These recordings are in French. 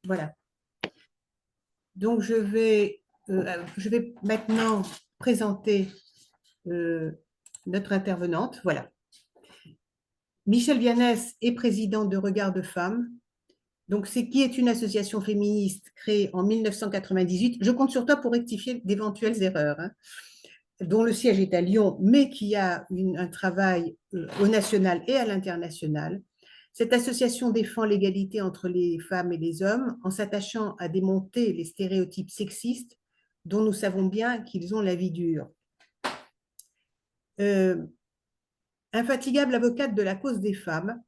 Voilà. Donc, je vais maintenant présenter euh, notre intervenante. Voilà. Michèle Vianès est présidente de Regard de Femmes. Donc, c'est qui est une association féministe créée en 1998. Je compte sur toi pour rectifier d'éventuelles erreurs, hein, dont le siège est à Lyon, mais qui a un travail au national et à l'international. Cette association défend l'égalité entre les femmes et les hommes en s'attachant à démonter les stéréotypes sexistes dont nous savons bien qu'ils ont la vie dure. Euh, Infatigable avocate de la cause des femmes,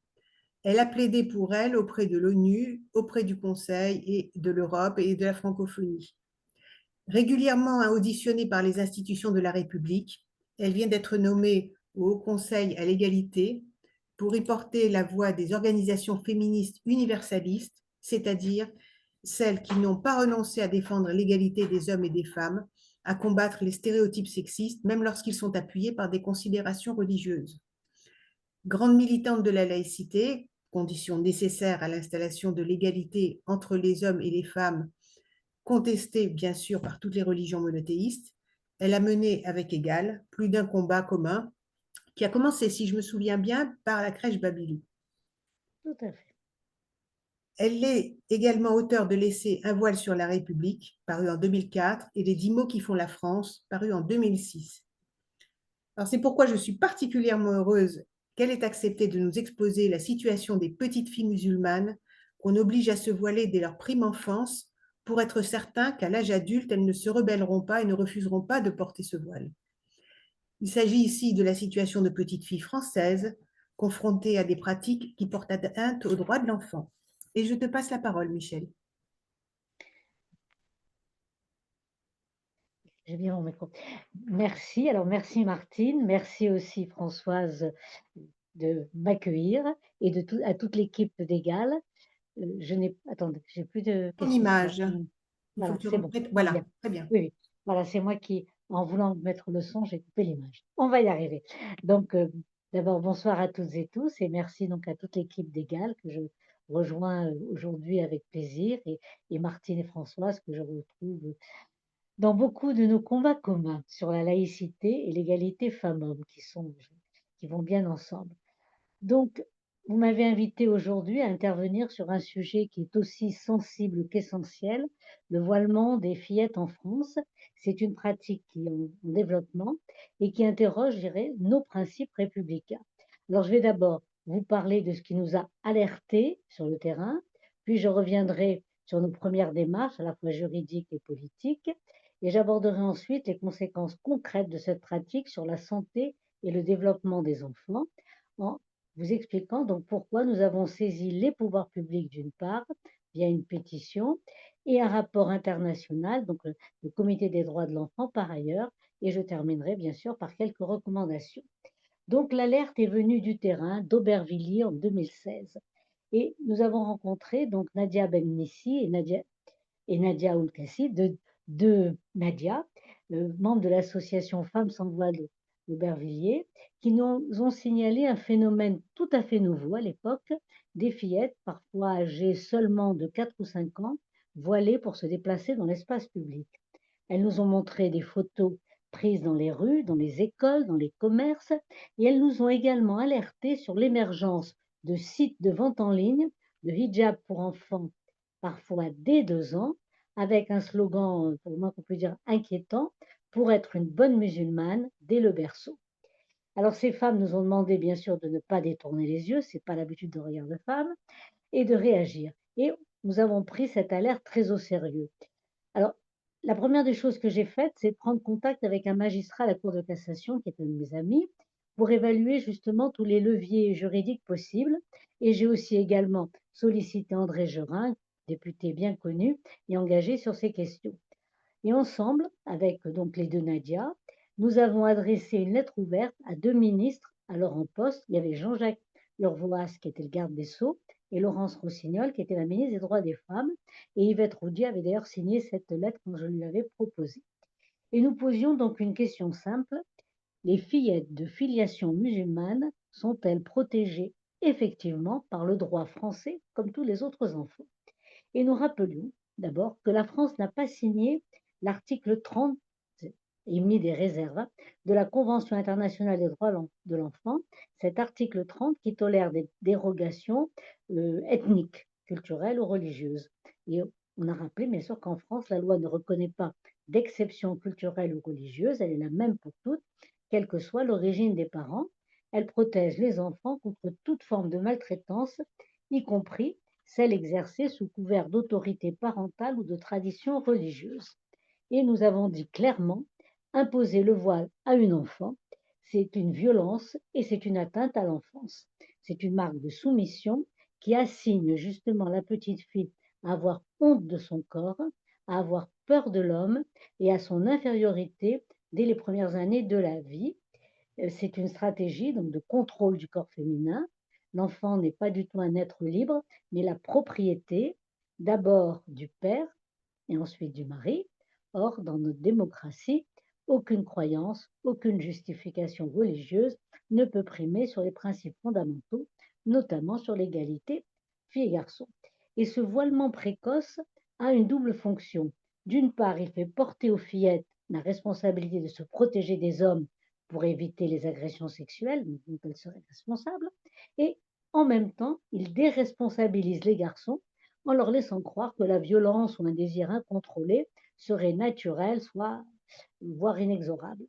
elle a plaidé pour elle auprès de l'ONU, auprès du Conseil et de l'Europe et de la francophonie. Régulièrement auditionnée par les institutions de la République, elle vient d'être nommée au Haut Conseil à l'égalité pour y porter la voix des organisations féministes universalistes, c'est-à-dire celles qui n'ont pas renoncé à défendre l'égalité des hommes et des femmes, à combattre les stéréotypes sexistes, même lorsqu'ils sont appuyés par des considérations religieuses. Grande militante de la laïcité, condition nécessaire à l'installation de l'égalité entre les hommes et les femmes, contestée bien sûr par toutes les religions monothéistes, elle a mené avec égal plus d'un combat commun qui a commencé, si je me souviens bien, par la crèche Babylou. Tout à fait. Elle est également auteure de l'essai Un voile sur la République, paru en 2004, et Les 10 mots qui font la France, paru en 2006. Alors c'est pourquoi je suis particulièrement heureuse qu'elle ait accepté de nous exposer la situation des petites filles musulmanes qu'on oblige à se voiler dès leur prime enfance pour être certain qu'à l'âge adulte, elles ne se rebelleront pas et ne refuseront pas de porter ce voile. Il s'agit ici de la situation de petites filles françaises confrontées à des pratiques qui portent atteinte aux droits de l'enfant. Et je te passe la parole, Michel. J'ai bien mon micro. Merci. Alors, merci Martine. Merci aussi Françoise de m'accueillir et à toute l'équipe d'Égal. Je n'ai, attendez, j'ai plus de Ton questions. Voilà, image, il faut voilà, que tu c'est bon. remettes. C'est bien. Voilà, très bien. Oui, oui. Voilà, c'est moi qui, en voulant mettre le son, j'ai coupé l'image. On va y arriver. Donc, d'abord, bonsoir à toutes et tous et merci donc à toute l'équipe d'Égal que je rejoins aujourd'hui avec plaisir et Martine et Françoise que je retrouve dans beaucoup de nos combats communs sur la laïcité et l'égalité femmes-hommes qui vont bien ensemble. Donc, vous m'avez invité aujourd'hui à intervenir sur un sujet qui est aussi sensible qu'essentiel, le voilement des fillettes en France. C'est une pratique qui est en développement et qui interroge, je dirais, nos principes républicains. Alors, je vais d'abord vous parler de ce qui nous a alertés sur le terrain, puis je reviendrai sur nos premières démarches, à la fois juridiques et politiques, et j'aborderai ensuite les conséquences concrètes de cette pratique sur la santé et le développement des enfants, en vous expliquant donc pourquoi nous avons saisi les pouvoirs publics d'une part, via une pétition, et un rapport international, donc le Comité des droits de l'enfant par ailleurs, et je terminerai bien sûr par quelques recommandations. Donc l'alerte est venue du terrain d'Aubervilliers en 2016. Et nous avons rencontré donc Nadia Bennissi et Nadia Oulkassi, de Nadia, membre de l'association Femmes sans voile d'Aubervilliers, qui nous ont signalé un phénomène tout à fait nouveau à l'époque, des fillettes, parfois âgées seulement de 4 ou 5 ans, voilées pour se déplacer dans l'espace public. Elles nous ont montré des photos prises dans les rues, dans les écoles, dans les commerces, et elles nous ont également alertés sur l'émergence de sites de vente en ligne de hijab pour enfants, parfois dès 2 ans, avec un slogan, pour moi qu'on peut dire inquiétant, pour être une bonne musulmane dès le berceau. Alors ces femmes nous ont demandé bien sûr de ne pas détourner les yeux, c'est pas l'habitude de Regard de Femmes, et de réagir. Et nous avons pris cette alerte très au sérieux. Alors, la première des choses que j'ai faites, c'est de prendre contact avec un magistrat à la Cour de cassation, qui est un de mes amis, pour évaluer justement tous les leviers juridiques possibles. Et j'ai aussi également sollicité André Gerin, député bien connu et engagé sur ces questions. Et ensemble, avec donc les deux Nadia, nous avons adressé une lettre ouverte à deux ministres alors en poste. Il y avait Jean-Jacques Urvoas, qui était le garde des Sceaux, et Laurence Rossignol, qui était la ministre des Droits des Femmes. Et Yvette Roudier avait d'ailleurs signé cette lettre quand je lui l'avais proposée. Et nous posions donc une question simple. Les fillettes de filiation musulmane sont-elles protégées effectivement par le droit français comme tous les autres enfants? Et nous rappelions d'abord que la France n'a pas signé l'article 30, et mis des réserves, hein, de la Convention internationale des droits de l'enfant, cet article 30 qui tolère des dérogations ethniques, culturelles ou religieuses. Et on a rappelé bien sûr qu'en France, la loi ne reconnaît pas d'exception culturelle ou religieuse, elle est la même pour toutes, quelle que soit l'origine des parents. Elle protège les enfants contre toute forme de maltraitance, y compris celle exercée sous couvert d'autorité parentale ou de tradition religieuse. Et nous avons dit clairement, imposer le voile à une enfant, c'est une violence et c'est une atteinte à l'enfance. C'est une marque de soumission qui assigne justement la petite fille à avoir honte de son corps, à avoir peur de l'homme et à son infériorité dès les premières années de la vie. C'est une stratégie donc de contrôle du corps féminin. L'enfant n'est pas du tout un être libre, mais la propriété d'abord du père et ensuite du mari. Or, dans notre démocratie, aucune croyance, aucune justification religieuse ne peut primer sur les principes fondamentaux, notamment sur l'égalité filles et garçons. Et ce voilement précoce a une double fonction. D'une part, il fait porter aux fillettes la responsabilité de se protéger des hommes pour éviter les agressions sexuelles dont elles seraient responsables, et en même temps, il déresponsabilise les garçons en leur laissant croire que la violence ou un désir incontrôlé serait naturel, soit voire inexorable.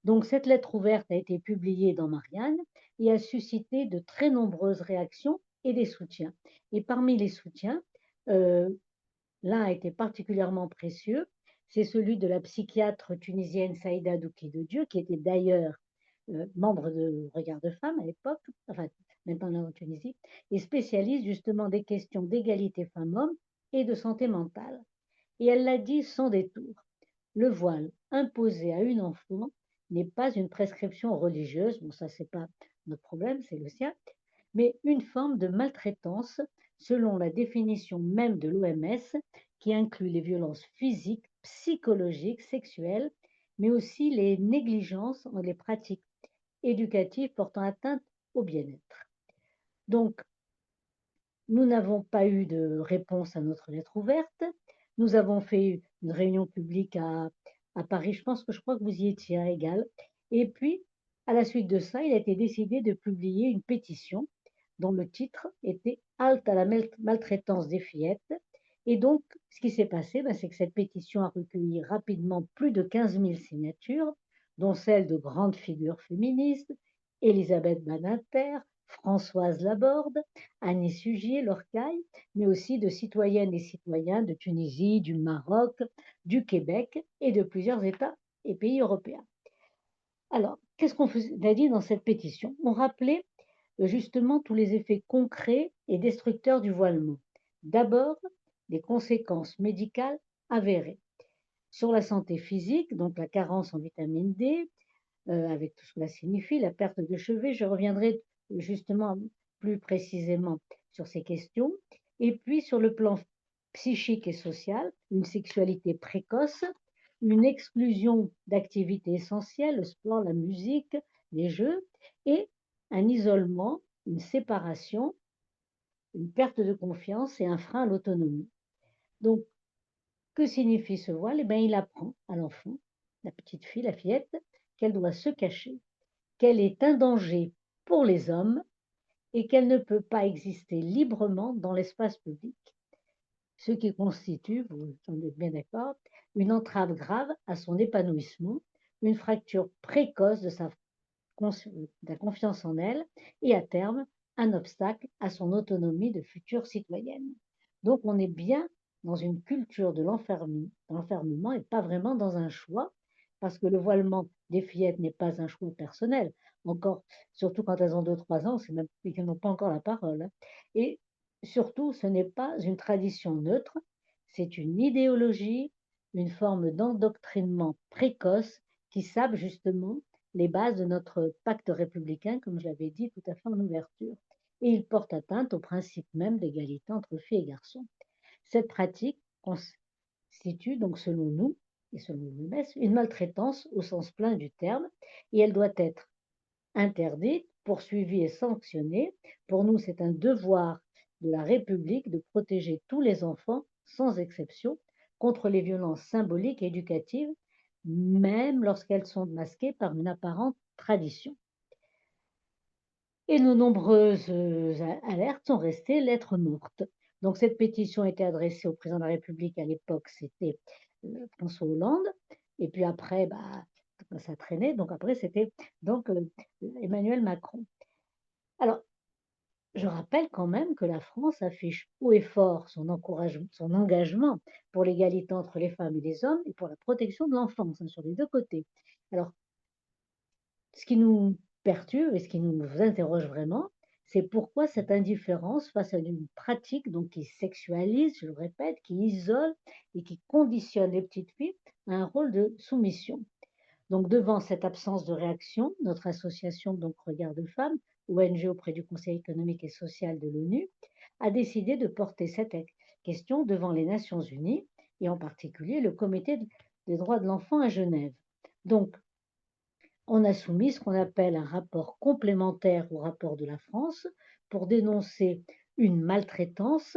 Donc cette lettre ouverte a été publiée dans Marianne et a suscité de très nombreuses réactions et des soutiens. Et parmi les soutiens, euh, l'un a été particulièrement précieux, c'est celui de la psychiatre tunisienne Saïda Douki de Dieu, qui était d'ailleurs membre de Regard de Femmes à l'époque, enfin maintenant en Tunisie, et spécialiste justement des questions d'égalité femmes-hommes et de santé mentale. Et elle l'a dit sans détour, le voile imposé à une enfant n'est pas une prescription religieuse, bon ça c'est pas notre problème, c'est le sien, mais une forme de maltraitance selon la définition même de l'OMS qui inclut les violences physiques, psychologiques, sexuelles, mais aussi les négligences dans les pratiques éducatives portant atteinte au bien-être. Donc, nous n'avons pas eu de réponse à notre lettre ouverte. Nous avons fait une réunion publique à Paris, je crois que vous y étiez à Égal. Et puis, à la suite de ça, il a été décidé de publier une pétition dont le titre était Halte à la maltraitance des fillettes. Et donc, ce qui s'est passé, c'est que cette pétition a recueilli rapidement plus de 15 000 signatures, dont celles de grandes figures féministes, Elisabeth Badinter, Françoise Laborde, Annie Sugier, Lorcaille, mais aussi de citoyennes et citoyens de Tunisie, du Maroc, du Québec et de plusieurs États et pays européens. Alors, qu'est-ce qu'on a dit dans cette pétition? On rappelait justement tous les effets concrets et destructeurs du voilement. D'abord, les conséquences médicales avérées sur la santé physique, donc la carence en vitamine D, avec tout ce que cela signifie, la perte de cheveux. Je reviendrai justement plus précisément sur ces questions. Et puis sur le plan psychique et social, une sexualité précoce, une exclusion d'activités essentielles, le sport, la musique, les jeux, et un isolement, une séparation, une perte de confiance et un frein à l'autonomie. Donc, que signifie ce voile? Eh bien, il apprend à l'enfant, la petite fille, la fillette, qu'elle doit se cacher, qu'elle est un danger pour les hommes et qu'elle ne peut pas exister librement dans l'espace public, ce qui constitue, vous en êtes bien d'accord, une entrave grave à son épanouissement, une fracture précoce de la confiance en elle et à terme un obstacle à son autonomie de future citoyenne. Donc on est bien dans une culture de l'enfermement et pas vraiment dans un choix, parce que le voilement des fillettes n'est pas un choix personnel, encore, surtout quand elles ont 2-3 ans, c'est même qu'elles n'ont pas encore la parole. Et surtout, ce n'est pas une tradition neutre, c'est une idéologie, une forme d'endoctrinement précoce qui sape justement les bases de notre pacte républicain, comme je l'avais dit tout à fait en ouverture. Et il porte atteinte au principe même d'égalité entre filles et garçons. Cette pratique constitue donc, selon nous, et selon l'OMS, une maltraitance au sens plein du terme, et elle doit être interdite, poursuivie et sanctionnée. Pour nous, c'est un devoir de la République de protéger tous les enfants, sans exception, contre les violences symboliques et éducatives, même lorsqu'elles sont masquées par une apparente tradition. Et nos nombreuses alertes sont restées lettres mortes. Donc cette pétition était adressée au président de la République à l'époque, c'était François Hollande. Et puis après, bah, ça traînait. Donc après, c'était donc Emmanuel Macron. Alors, je rappelle quand même que la France affiche haut et fort son engagement pour l'égalité entre les femmes et les hommes et pour la protection de l'enfance, hein, sur les deux côtés. Alors, ce qui nous perturbe et ce qui nous interroge vraiment, c'est pourquoi cette indifférence face à une pratique donc qui sexualise, je le répète, qui isole et qui conditionne les petites filles à un rôle de soumission. Donc devant cette absence de réaction, notre association donc Regard de Femmes, ONG auprès du Conseil économique et social de l'ONU, a décidé de porter cette question devant les Nations Unies et en particulier le Comité des droits de l'enfant à Genève. Donc on a soumis ce qu'on appelle un rapport complémentaire au rapport de la France pour dénoncer une maltraitance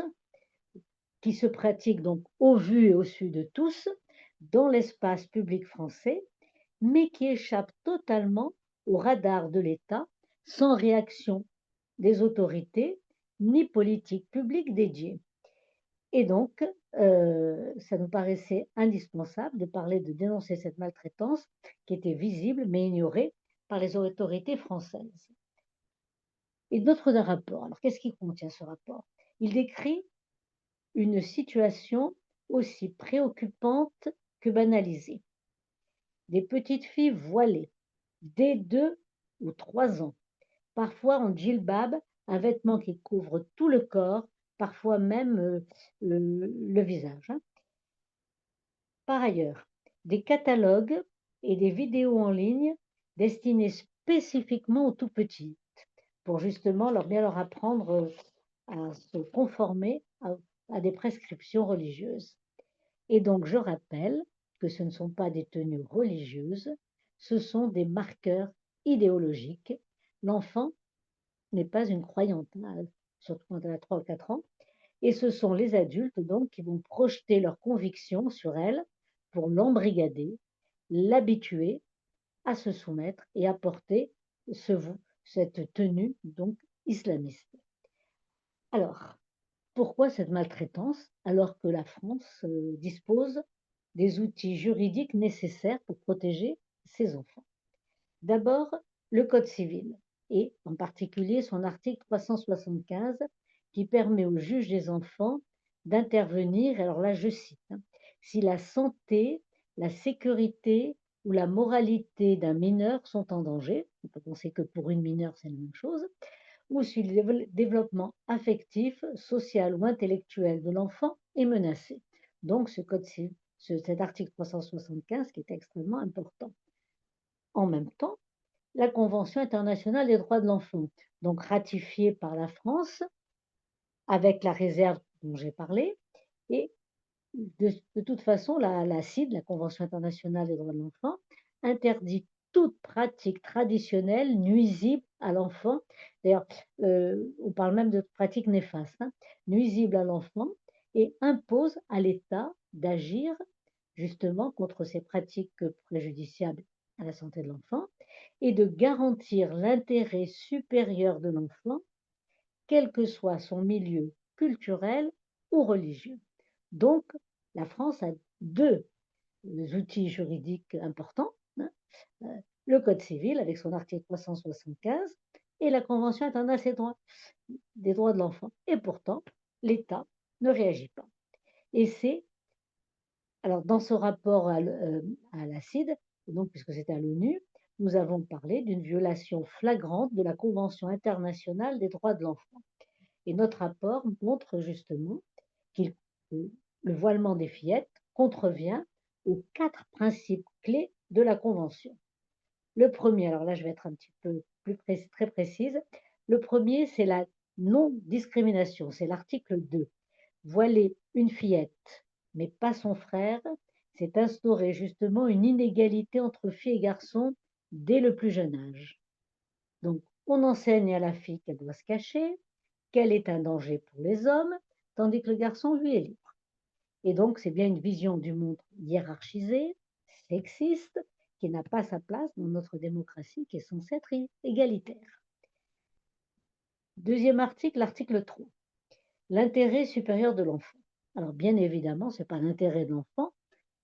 qui se pratique donc au vu et au su de tous dans l'espace public français, mais qui échappe totalement au radar de l'État, sans réaction des autorités ni politique publique dédiée. Et donc, ça nous paraissait indispensable de dénoncer cette maltraitance qui était visible mais ignorée par les autorités françaises. Et notre rapport, alors qu'est-ce qu'il contient ce rapport? Il décrit une situation aussi préoccupante que banalisée. Des petites filles voilées dès 2 ou 3 ans, parfois en djilbab, un vêtement qui couvre tout le corps, parfois même le visage, hein. Par ailleurs, des catalogues et des vidéos en ligne destinés spécifiquement aux tout petits, pour justement bien leur apprendre à se conformer à des prescriptions religieuses. Et donc, je rappelle que ce ne sont pas des tenues religieuses, ce sont des marqueurs idéologiques. L'enfant n'est pas une croyante, hein, surtout quand elle a 3 ou 4 ans, et ce sont les adultes donc qui vont projeter leurs convictions sur elle pour l'embrigader, l'habituer à se soumettre et à porter cette tenue donc islamiste. Alors, pourquoi cette maltraitance alors que la France dispose des outils juridiques nécessaires pour protéger ses enfants? D'abord, le Code civil et en particulier son article 375 qui permet au juge des enfants d'intervenir, alors là je cite, hein, si la santé, la sécurité ou la moralité d'un mineur sont en danger, on peut penser que pour une mineure c'est la même chose, ou si le développement affectif, social ou intellectuel de l'enfant est menacé. Donc cet article 375 qui est extrêmement important. En même temps, la Convention internationale des droits de l'enfant, donc ratifiée par la France, avec la réserve dont j'ai parlé, et de toute façon, la CID, la Convention internationale des droits de l'enfant, interdit toute pratique traditionnelle nuisible à l'enfant. D'ailleurs, on parle même de pratiques néfastes, hein, nuisibles à l'enfant, et impose à l'État d'agir justement contre ces pratiques préjudiciables à la santé de l'enfant et de garantir l'intérêt supérieur de l'enfant, quel que soit son milieu culturel ou religieux. Donc, la France a 2 outils juridiques importants, hein, le Code civil avec son article 375 et la Convention internationale des droits de l'enfant. Et pourtant, l'État ne réagit pas. Et c'est alors dans ce rapport à la CID, donc puisque c'était à l'ONU, nous avons parlé d'une violation flagrante de la Convention internationale des droits de l'enfant. Et notre rapport montre justement que le voilement des fillettes contrevient aux 4 principes clés de la Convention. Le premier, alors là je vais être un petit peu très précise, le premier c'est la non-discrimination, c'est l'article 2. Voiler une fillette, mais pas son frère, c'est instaurer justement une inégalité entre filles et garçons dès le plus jeune âge. Donc, on enseigne à la fille qu'elle doit se cacher, qu'elle est un danger pour les hommes, tandis que le garçon, lui, est libre. Et donc, c'est bien une vision du monde hiérarchisée, sexiste, qui n'a pas sa place dans notre démocratie qui est censée être égalitaire. Deuxième article, l'article 3. L'intérêt supérieur de l'enfant. Alors, bien évidemment, ce n'est pas l'intérêt de l'enfant,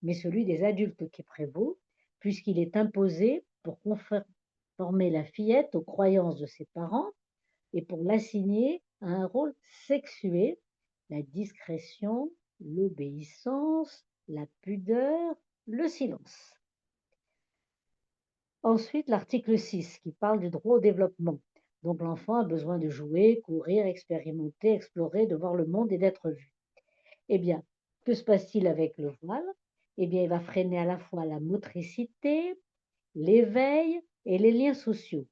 mais celui des adultes qui prévaut, puisqu'il est imposé pour conformer la fillette aux croyances de ses parents et pour l'assigner à un rôle sexué, la discrétion, l'obéissance, la pudeur, le silence. Ensuite, l'article 6 qui parle du droit au développement. Donc l'enfant a besoin de jouer, courir, expérimenter, explorer, de voir le monde et d'être vu. Eh bien, que se passe-t-il avec le voile? Eh bien, il va freiner à la fois la motricité, l'éveil et les liens sociaux.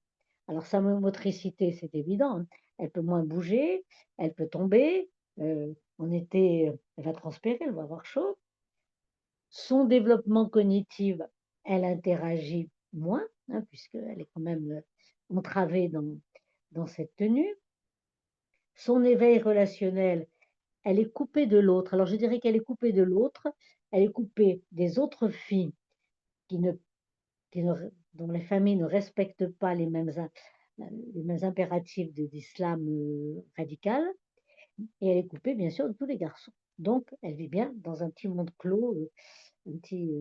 Alors sa motricité, c'est évident, hein, elle peut moins bouger, elle peut tomber, en été, elle va transpirer, elle va avoir chaud. Son développement cognitif, elle interagit moins, hein, puisqu'elle est quand même, entravée dans cette tenue. Son éveil relationnel, elle est coupée de l'autre. Alors je dirais qu'elle est coupée de l'autre, elle est coupée des autres filles qui ne qui ne dont les familles ne respectent pas les mêmes impératifs de l'islam, radical, et elle est coupée bien sûr de tous les garçons. Donc elle vit bien dans un petit monde clos, un petit,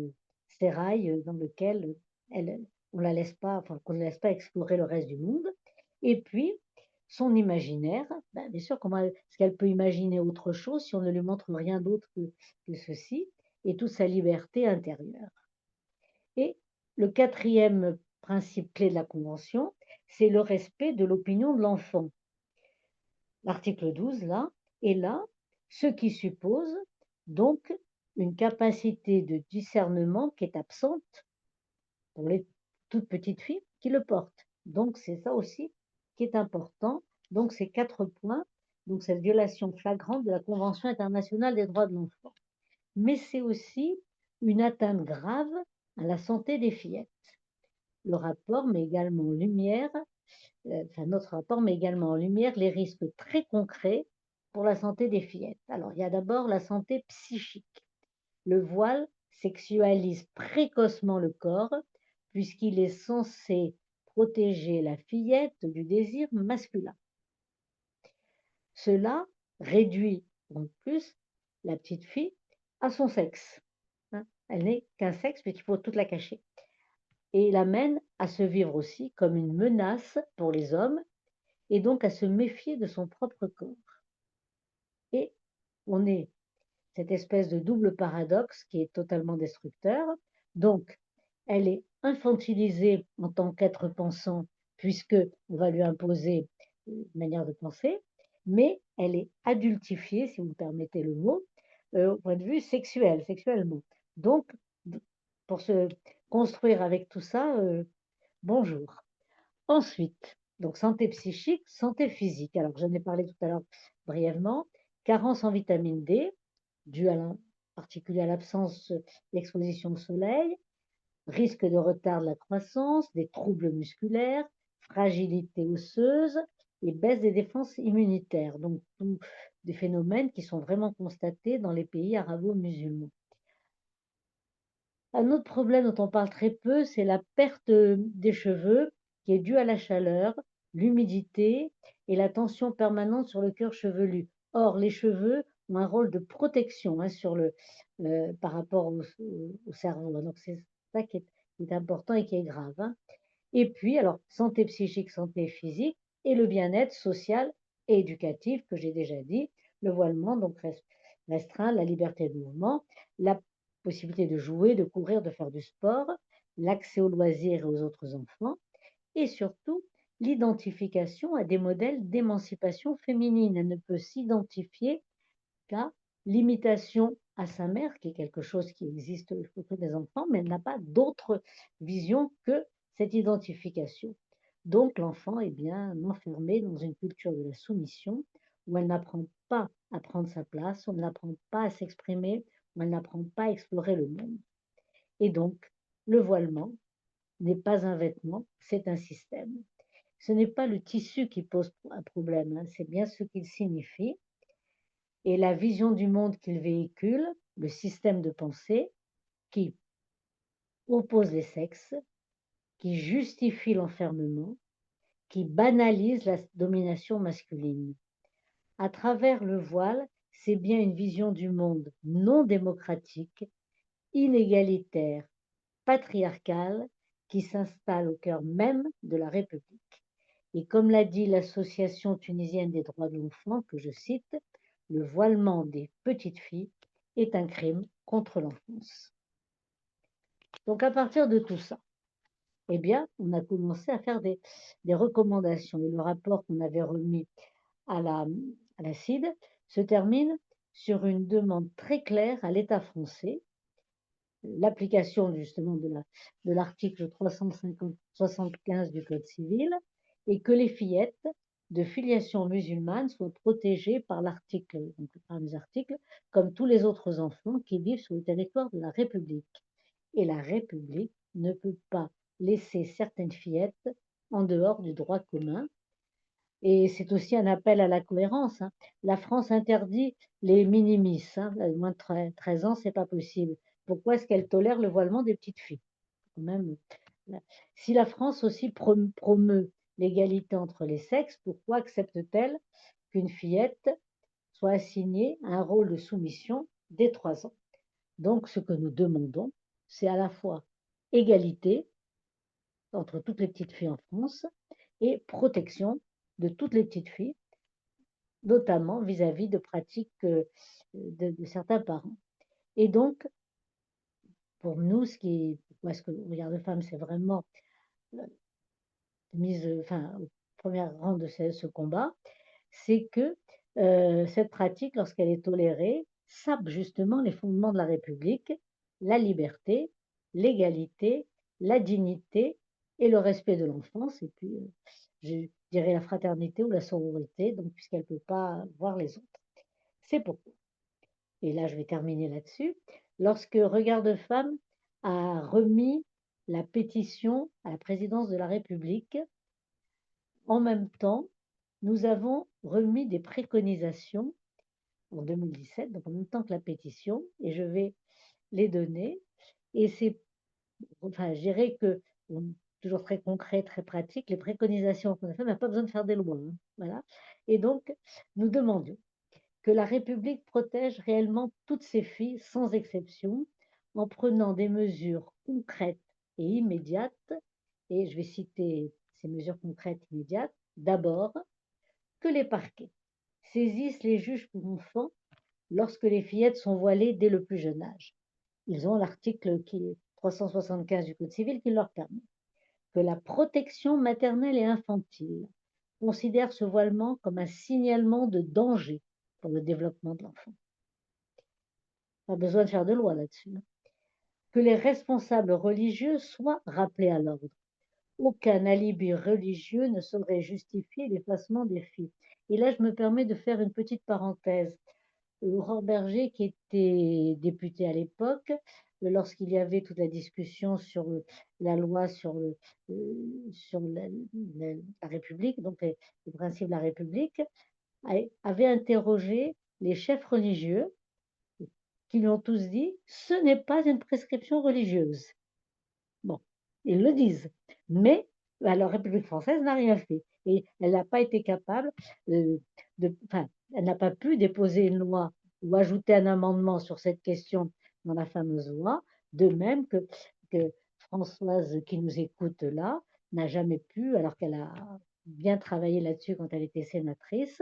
sérail, dans lequel, elle on la laisse pas enfin qu'on ne laisse pas explorer le reste du monde. Et puis son imaginaire, bien sûr comment est-ce qu'elle peut imaginer autre chose si on ne lui montre rien d'autre que ceci et toute sa liberté intérieure. Et le quatrième principe clé de la convention, c'est le respect de l'opinion de l'enfant. L'article 12 là, est là, ce qui suppose donc une capacité de discernement qui est absente pour les toutes petites filles qui le portent. Donc c'est ça aussi qui est important. Donc ces 4 points, donc cette violation flagrante de la Convention internationale des droits de l'enfant. Mais c'est aussi une atteinte grave à la santé des fillettes. Le rapport met également en lumière, notre rapport met également en lumière les risques très concrets pour la santé des fillettes. Alors, il y a d'abord la santé psychique. Le voile sexualise précocement le corps puisqu'il est censé protéger la fillette du désir masculin. Cela réduit en plus la petite fille à son sexe, hein. Elle n'est qu'un sexe puisqu'il faut toute la cacher. Et l'amène à se vivre aussi comme une menace pour les hommes et donc à se méfier de son propre corps. Et on est cette espèce de double paradoxe qui est totalement destructeur. Donc, elle est infantilisée en tant qu'être pensant, puisque on va lui imposer une manière de penser, mais elle est adultifiée, si vous me permettez le mot, au point de vue sexuel, sexuellement. Donc, pour se construire avec tout ça, bonjour. Ensuite, donc santé psychique, santé physique. Alors, j'en ai parlé tout à l'heure brièvement. Carence en vitamine D, due en particulier à l'absence d'exposition au soleil, risque de retard de la croissance, des troubles musculaires, fragilité osseuse et baisse des défenses immunitaires. Donc, tous des phénomènes qui sont vraiment constatés dans les pays arabo-musulmans. Un autre problème dont on parle très peu, c'est la perte des cheveux qui est due à la chaleur, l'humidité et la tension permanente sur le cuir chevelu. Or, les cheveux ont un rôle de protection, hein, par rapport au cerveau. Donc, c'est ça qui est important et qui est grave, hein. Et puis, alors, santé psychique, santé physique et le bien-être social et éducatif que j'ai déjà dit. Le voilement, donc, restreint la liberté de mouvement, la possibilité de jouer, de courir, de faire du sport, l'accès aux loisirs et aux autres enfants, et surtout l'identification à des modèles d'émancipation féminine. Elle ne peut s'identifier qu'à l'imitation à sa mère, qui est quelque chose qui existe pour tous les enfants, mais elle n'a pas d'autre vision que cette identification. Donc l'enfant est bien enfermé dans une culture de la soumission où elle n'apprend pas à prendre sa place, où elle n'apprend pas à s'exprimer, où elle n'apprend pas à explorer le monde. Et donc, le voilement n'est pas un vêtement, c'est un système. Ce n'est pas le tissu qui pose un problème, hein, c'est bien ce qu'il signifie et la vision du monde qu'il véhicule, le système de pensée qui oppose les sexes, qui justifie l'enfermement, qui banalise la domination masculine. À travers le voile, c'est bien une vision du monde non démocratique, inégalitaire, patriarcale qui s'installe au cœur même de la République. Et comme l'a dit l'Association tunisienne des droits de l'enfant, que je cite, le voilement des petites filles est un crime contre l'enfance. Donc à partir de tout ça, eh bien, on a commencé à faire des recommandations. Et le rapport qu'on avait remis à la CID se termine sur une demande très claire à l'État français, l'application justement de l'article 375 du Code civil, et que les fillettes de filiation musulmane soient protégées par l'article, donc par les articles, comme tous les autres enfants qui vivent sur le territoire de la République. Et la République ne peut pas laisser certaines fillettes en dehors du droit commun. Et c'est aussi un appel à la cohérence, hein. La France interdit les minimis, hein, moins de 13 ans, c'est pas possible. Pourquoi est-ce qu'elle tolère le voilement des petites filles? Quand même, si la France aussi promeut l'égalité entre les sexes, pourquoi accepte-t-elle qu'une fillette soit assignée à un rôle de soumission dès 3 ans? Donc, ce que nous demandons, c'est à la fois égalité entre toutes les petites filles en France et protection de toutes les petites filles, notamment vis-à-vis de pratiques de certains parents. Et donc, pour nous, pourquoi est-ce que le regard de femme, c'est vraiment mise enfin, au premier rang de ce combat, c'est que cette pratique, lorsqu'elle est tolérée, sape justement les fondements de la République, la liberté, l'égalité, la dignité et le respect de l'enfance, et puis je dirais la fraternité ou la sororité, donc puisqu'elle ne peut pas voir les autres. C'est pourquoi, et là je vais terminer là-dessus, lorsque Regard de Femme a remis la pétition à la présidence de la République, en même temps, nous avons remis des préconisations en 2017, donc en même temps que la pétition, et je vais les donner. Et c'est, enfin, je dirais que, toujours très concret, très pratique, les préconisations qu'on a faites, on n'a pas besoin de faire des lois, hein, voilà. Et donc, nous demandons que la République protège réellement toutes ces filles, sans exception, en prenant des mesures concrètes et immédiates, et je vais citer ces mesures concrètes et immédiates. D'abord, que les parquets saisissent les juges pour enfants lorsque les fillettes sont voilées dès le plus jeune âge. Ils ont l'article 375 du Code civil qui leur permet. Que la protection maternelle et infantile considère ce voilement comme un signalement de danger pour le développement de l'enfant. Pas besoin de faire de loi là-dessus. Que les responsables religieux soient rappelés à l'ordre. Aucun alibi religieux ne saurait justifier l'effacement des filles. Et là, je me permets de faire une petite parenthèse. Aurore Berger, qui était députée à l'époque, lorsqu'il y avait toute la discussion sur la loi sur la République, donc les principes de la République, avait interrogé les chefs religieux qui lui ont tous dit ce n'est pas une prescription religieuse. Bon, ils le disent, mais la République française n'a rien fait et elle n'a pas été capable enfin, elle n'a pas pu déposer une loi ou ajouter un amendement sur cette question dans la fameuse loi, de même que Françoise qui nous écoute là n'a jamais pu, alors qu'elle a bien travaillé là-dessus quand elle était sénatrice,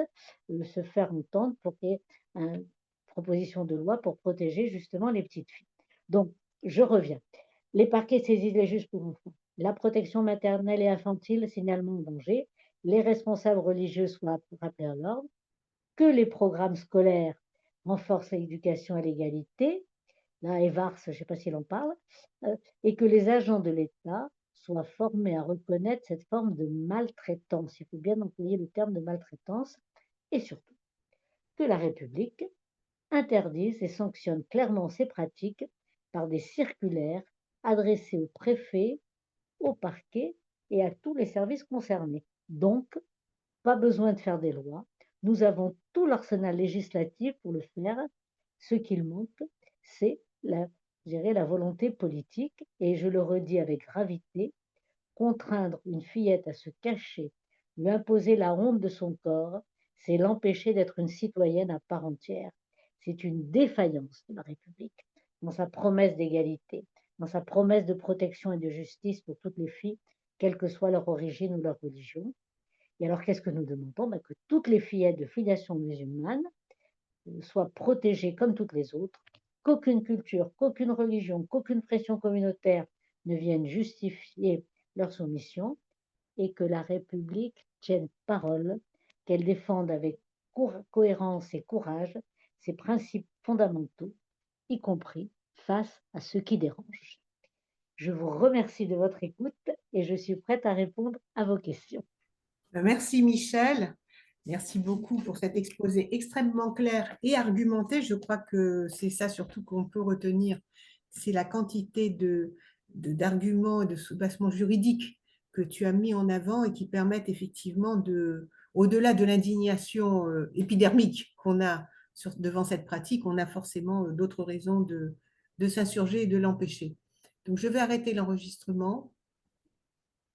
se faire entendre pour qu'il y ait une proposition de loi pour protéger justement les petites filles. Donc, je reviens. Les parquets saisissent les juges pour enfants. La protection maternelle et infantile, signalement en danger. Les responsables religieux soient rappelés à l'ordre. Que les programmes scolaires renforcent l'éducation à l'égalité. Là, Evars, je ne sais pas s'il en parle. Et que les agents de l'État soient formés à reconnaître cette forme de maltraitance. Il faut bien employer le terme de maltraitance. Et surtout, que la République interdise et sanctionne clairement ces pratiques par des circulaires adressées aux préfets, aux parquets et à tous les services concernés. Donc, pas besoin de faire des lois. Nous avons tout l'arsenal législatif pour le faire. Ce qu'il manque, c'est la, je dirais, la volonté politique. Et je le redis avec gravité, contraindre une fillette à se cacher, lui imposer la honte de son corps, c'est l'empêcher d'être une citoyenne à part entière. C'est une défaillance de la République dans sa promesse d'égalité, dans sa promesse de protection et de justice pour toutes les filles, quelle que soit leur origine ou leur religion. Et alors, qu'est-ce que nous demandons? Que toutes les fillettes de filiation musulmane soient protégées comme toutes les autres, qu'aucune culture, qu'aucune religion, qu'aucune pression communautaire ne vienne justifier leur soumission, et que la République tienne parole, qu'elle défende avec cohérence et courage ses principes fondamentaux, y compris face à ce qui dérange. Je vous remercie de votre écoute et je suis prête à répondre à vos questions. Merci Michel, merci beaucoup pour cet exposé extrêmement clair et argumenté. Je crois que c'est ça surtout qu'on peut retenir, c'est la quantité d'arguments et de sous-bassements juridiques que tu as mis en avant et qui permettent effectivement au-delà de l'indignation épidermique qu'on a devant cette pratique, on a forcément d'autres raisons de s'insurger et de l'empêcher. Donc je vais arrêter l'enregistrement.